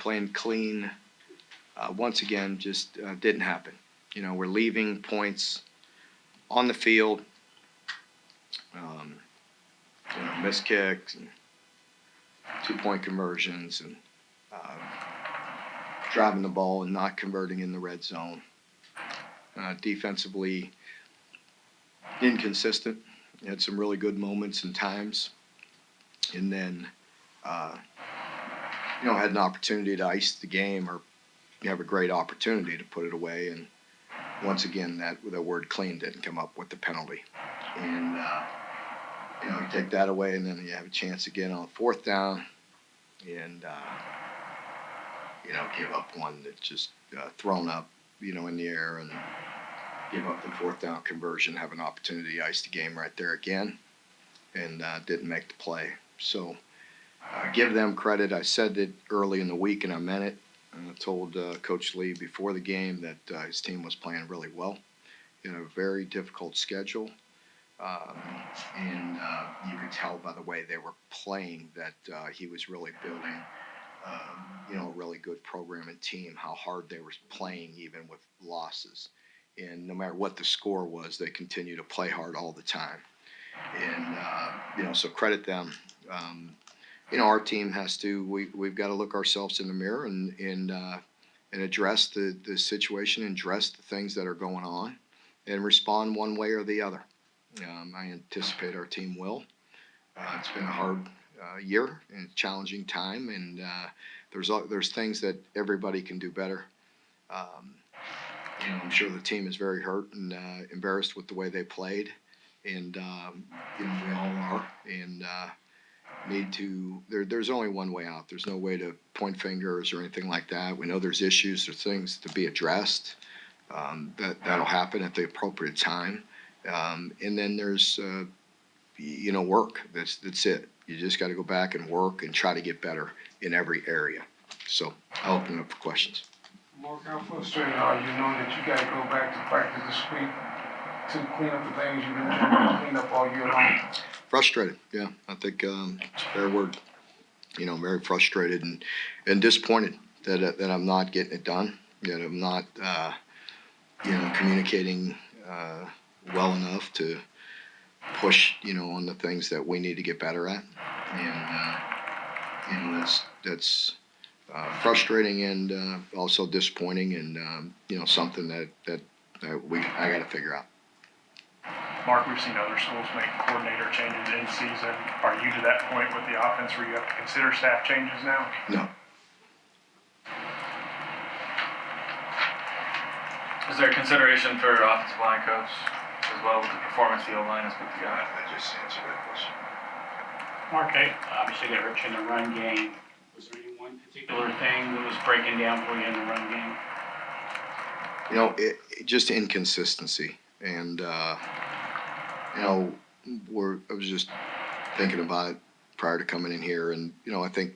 playing clean. Once again, just didn't happen. We're leaving points on the field, missed kicks and 2-point conversions and driving the ball and not converting in the red zone. Defensively inconsistent. Had some really good moments and times. And then, had an opportunity to ice the game or have a great opportunity to put it away. And once again, the word clean didn't come up with the penalty. And, you take that away and then you have a chance again on 4th down and, give up one that's just thrown up, in the air and give up the 4th down conversion, have an opportunity to ice the game right there again and didn't make the play. So give them credit. I said it early in the week and I meant it. I told Coach Lee before the game that his team was playing really well in a very difficult schedule. And you could tell by the way they were playing that he was really building, a really good program and team, how hard they were playing even with losses. And no matter what the score was, they continue to play hard all the time. And, so credit them. Our team has to, we've got to look ourselves in the mirror and address the situation and address the things that are going on and respond one way or the other. I anticipate our team will. It's been a hard year and a challenging time, and there's things that everybody can do better. I'm sure the team is very hurt and embarrassed with the way they played, and we all are. And need to. There's only one way out. There's no way to point fingers or anything like that. We know there's issues, there's things to be addressed. That'll happen at the appropriate time. And then there's, work. That's it. You just got to go back and work and try to get better in every area. So I'll open it up for questions. Mark, how frustrated are you knowing that you got to go back to practice this week to clean up the things you've been trying to clean up all year long? Frustrated, yeah. I think it's a fair word. Very frustrated and disappointed that I'm not getting it done. That I'm not, communicating well enough to push, on the things that we need to get better at. And, that's frustrating and also disappointing and, something that I got to figure out. Mark, we've seen other schools make coordinator changes in season. Are you to that point with the offense where you have to consider staff changes now? No. Is there consideration for offensive line coach as well with the performance the O-line has put together? I just answered that question. Mark, obviously they hurt you in the run game. Was there any one particular thing that was breaking down for you in the run game? Just inconsistency. And, I was just thinking about it prior to coming in here. And, I think,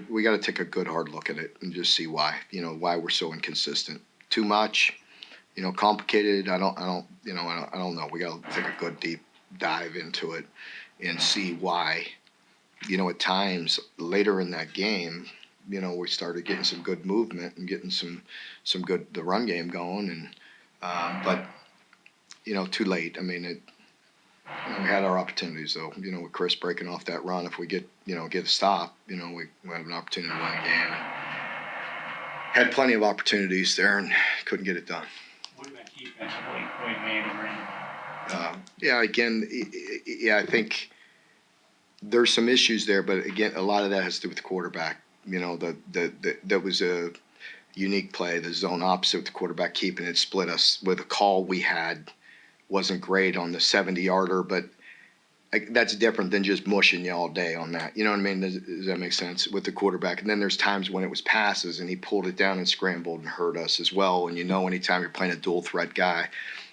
we got to take a good hard look at it and just see why, why we're so inconsistent. Too much, complicated. I don't know. We got to take a good deep dive into it and see why, at times later in that game, we started getting some good movement and getting some good, the run game going. And, but, too late. I mean, we had our opportunities though, with Chris breaking off that run. If we get a stop, we have an opportunity to win the game. Had plenty of opportunities there and couldn't get it done. What about defensively, with man and ring? I think there's some issues there, but again, a lot of that has to do with the quarterback. That was a unique play, the zone opposite with the quarterback keeping it, split us with a call we had. Wasn't great on the 70-yarder, but that's different than just mushing you all day on that. You know what I mean? Does that make sense with the quarterback? And then there's times when it was passes and he pulled it down and scrambled and hurt us as well. And anytime you're playing a dual threat guy,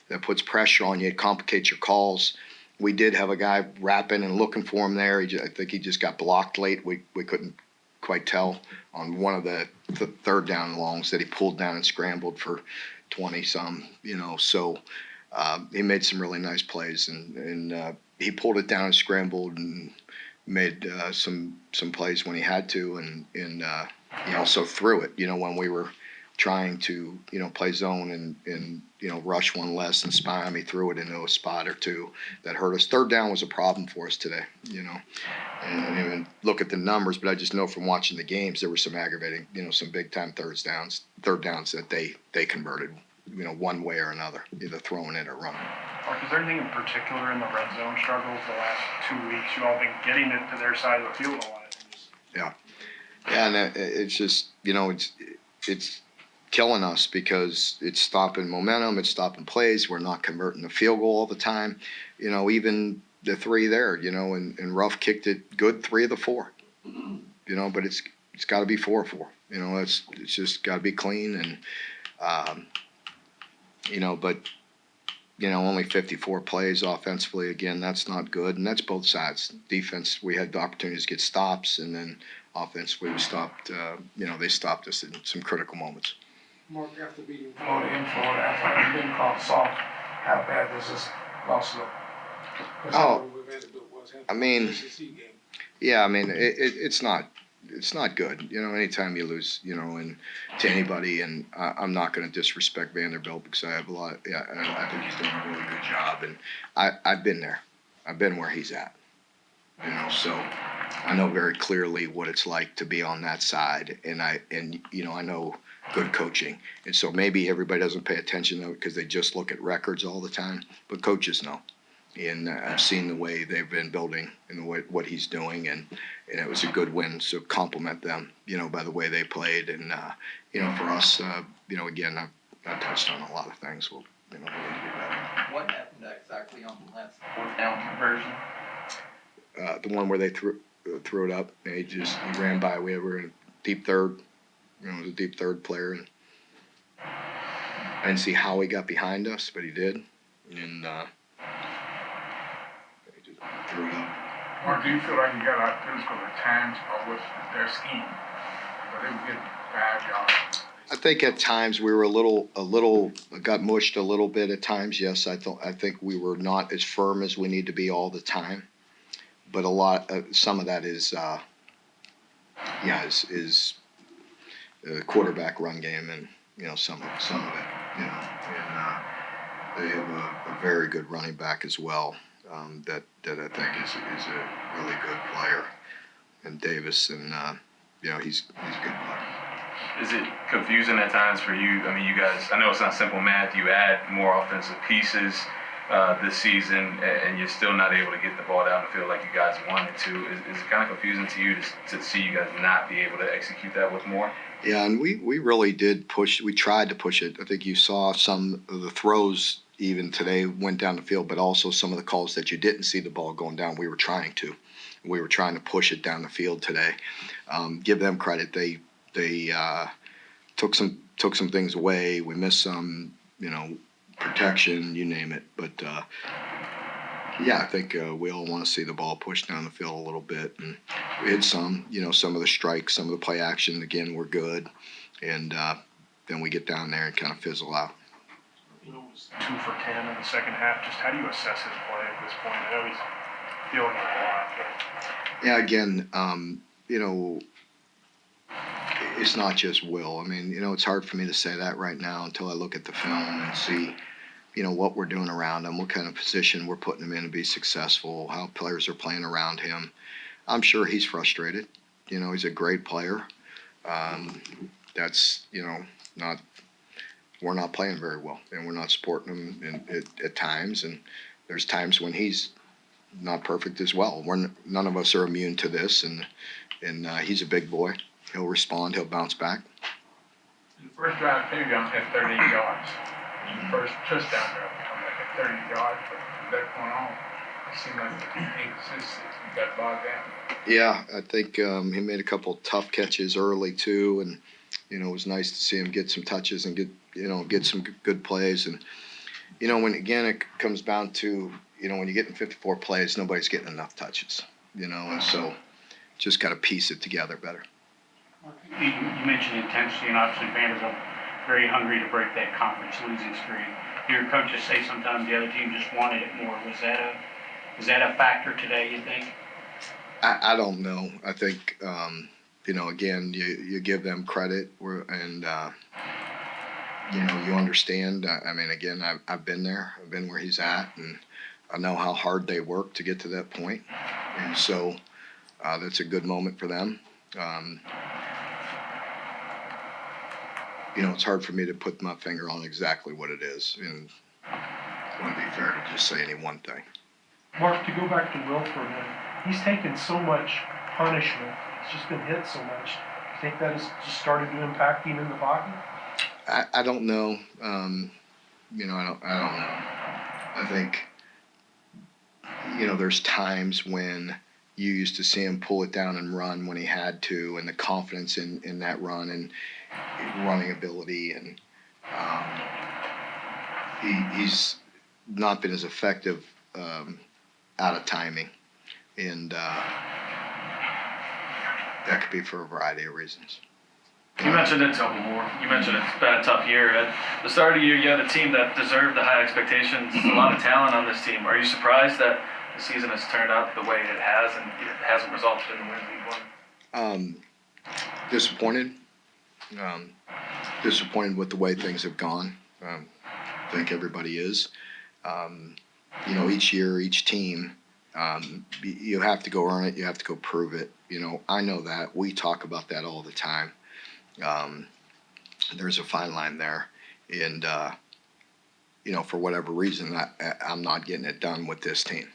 that puts pressure on you, it complicates your calls. We did have a guy rapping and looking for him there. I think he just got blocked late. We couldn't quite tell on one of the third down longs that he pulled down and scrambled for 20-some, so. He made some really nice plays, and he pulled it down and scrambled and made some plays when he had to, and he also threw it. When we were trying to play zone and rush one less and spy him, he threw it into a spot or two that hurt us. Third down was a problem for us today. And I didn't even look at the numbers, but I just know from watching the games there were some aggravating, some big time third downs that they converted, one way or another, either throwing it or running. Mark, is there anything in particular in the red zone struggles the last 2 weeks? You all been getting it to their side of the field a lot. Yeah, and it's just it's killing us because it's stopping momentum, it's stopping plays. We're not converting the field goal all the time. Even the three there, and Ruff kicked it good 3 of the 4. But it's got to be 4-4. It's just got to be clean and but only 54 plays offensively. Again, that's not good, and that's both sides. Defense, we had the opportunities to get stops, and then offensively we stopped. They stopped us in some critical moments. Mark, after beating Florida in Florida, after being called soft, how bad does this loss look? Vanderbilt was I mean, SEC game. Yeah, I mean it's not good. Anytime you lose, and to anybody, and I'm not going to disrespect Vanderbilt because I have a lot. I think he's doing a really good job, and I've been there. I've been where he's at. So I know very clearly what it's like to be on that side, and I know good coaching, and so maybe everybody doesn't pay attention to it because they just look at records all the time, but coaches know. And I've seen the way they've been building and what he's doing, and it was a good win. So compliment them, by the way they played, and for us, again, I've touched on a lot of things. We need to get better. What happened exactly on the last 4th down conversion? The one where they threw it up, and he ran by. We were in deep third, it was a deep third player, and I didn't see how he got behind us, but he did, and. Mark, do you feel like you got out physical at times with their scheme? But they were getting bad yards. I think at times we were got mushed a little bit at times. Yes, I think we were not as firm as we need to be all the time. But some of that is the quarterback run game, and some of it, and they have a very good running back as well. That I think is a really good player, and Davis, and he's a good player. Is it confusing at times for you? I mean, you guys, I know it's not simple math. You add more offensive pieces this season, and you're still not able to get the ball down the field like you guys wanted to. Is it kind of confusing to you to see you guys not be able to execute that with more? Yeah, and we really did push. We tried to push it. I think you saw some of the throws even today went down the field, but also some of the calls that you didn't see the ball going down. We were trying to push it down the field today. Give them credit. They took some things away. We missed some, protection, you name it. But I think we all want to see the ball pushed down the field a little bit. And we had some of the strikes, some of the play action again were good, and then we get down there and kind of fizzle out. It was 2 for 10 in the second half. Just how do you assess his play at this point? I know he's feeling it a lot. But... Yeah, again, it's not just Will. I mean, it's hard for me to say that right now until I look at the film and see, what we're doing around him, what kind of position we're putting him in to be successful, how players are playing around him. I'm sure he's frustrated. He's a great player. That's, we're not playing very well, and we're not supporting him at times, and there's times when he's not perfect as well. None of us are immune to this, and he's a big boy. He'll respond. He'll bounce back. The first drive, Fabian had 38 yards. The first touchdown drive come like at 30 yards, but from that point on, it seemed like inconsistent. You got bogged down. Yeah, I think he made a couple tough catches early too, and it was nice to see him get some touches and get some good plays. And when again it comes down to when you're getting 54 plays, nobody's getting enough touches. And so just got to piece it together better. You mentioned intensity, and obviously Vanderbilt very hungry to break that conference losing streak. Your coaches say sometimes the other team just wanted it more. Was that a factor today, you think? I don't know. I think, again, you give them credit and, you understand. I mean, again, I've been there. I've been where he's at, and I know how hard they work to get to that point. And so that's a good moment for them. It's hard for me to put my finger on exactly what it is, and it wouldn't be fair to just say any one thing. Mark, to go back to Will for a minute, he's taken so much punishment. He's just been hit so much. You think that has just started to impact him in the pocket? I don't know. I don't know. I think, there's times when you used to see him pull it down and run when he had to, and the confidence in that run and running ability, and he's not been as effective out of timing, and that could be for a variety of reasons. You mentioned it's You mentioned it's been a tough year. At the start of the year, you had a team that deserved the high expectations. A lot of talent on this team. Are you surprised that the season has turned out the way it has and it hasn't resulted in the win League One? Disappointed. Disappointed with the way things have gone. I think everybody is. Each year, each team, you have to go earn it. You have to go prove it. I know that. We talk about that all the time. There's a fine line there. And, for whatever reason, I'm not getting it done with this team,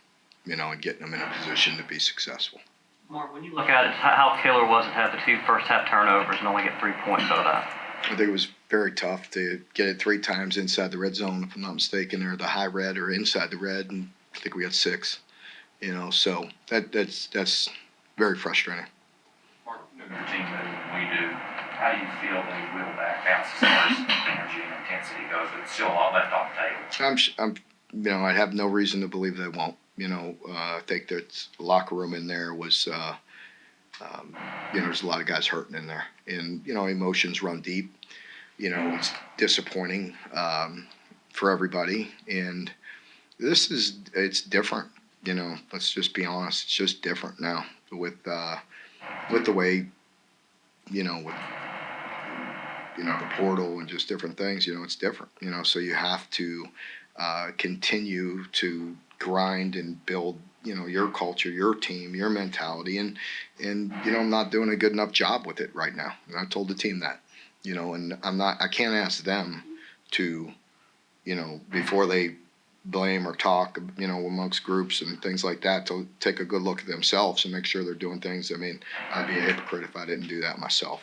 and getting them in a position to be successful. Mark, when you look at it, how killer was it to have the 2 first-half turnovers and only get 3 points out of that? I think it was very tough to get it 3 times inside the red zone, if I'm not mistaken, or the high red or inside the red, and I think we got 6. So that's very frustrating. Mark, your team better than we do. How do you feel they will back bounce as far as energy and intensity goes? But it's still all left on the table. I have no reason to believe they won't. I think that the locker room in there was, there's a lot of guys hurting in there, and emotions run deep. It's disappointing for everybody, and it's different. Let's just be honest. It's just different now with the way, with the portal and just different things. It's different. So you have to continue to grind and build, your culture, your team, your mentality, and I'm not doing a good enough job with it right now. And I told the team that, and I can't ask them to, before they blame or talk, amongst groups and things like that, to take a good look at themselves and make sure they're doing things. I mean, I'd be a hypocrite if I didn't do that myself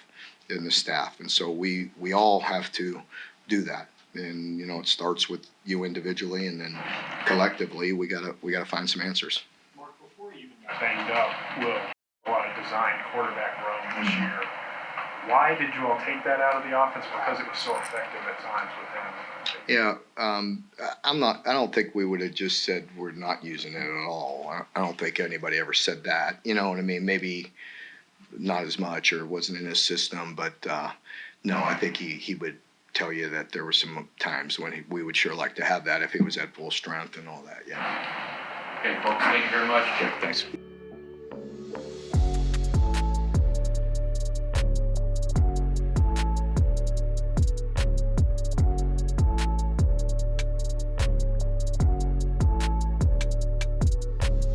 and the staff. And so we all have to do that. And, it starts with you individually, and then collectively we gotta find some answers. Mark, before you even got banged up, Will, a lot of design quarterback run this year. Why did you all take that out of the offense? Because it was so effective at times with him. Yeah, I don't think we would have just said we're not using it at all. I don't think anybody ever said that. You know what I mean? Maybe not as much, or it wasn't in his system, but no, I think he would tell you that there were some times when we would sure like to have that if he was at full strength and all that. Yeah. Okay, folks, thank you very much. Yeah, thanks.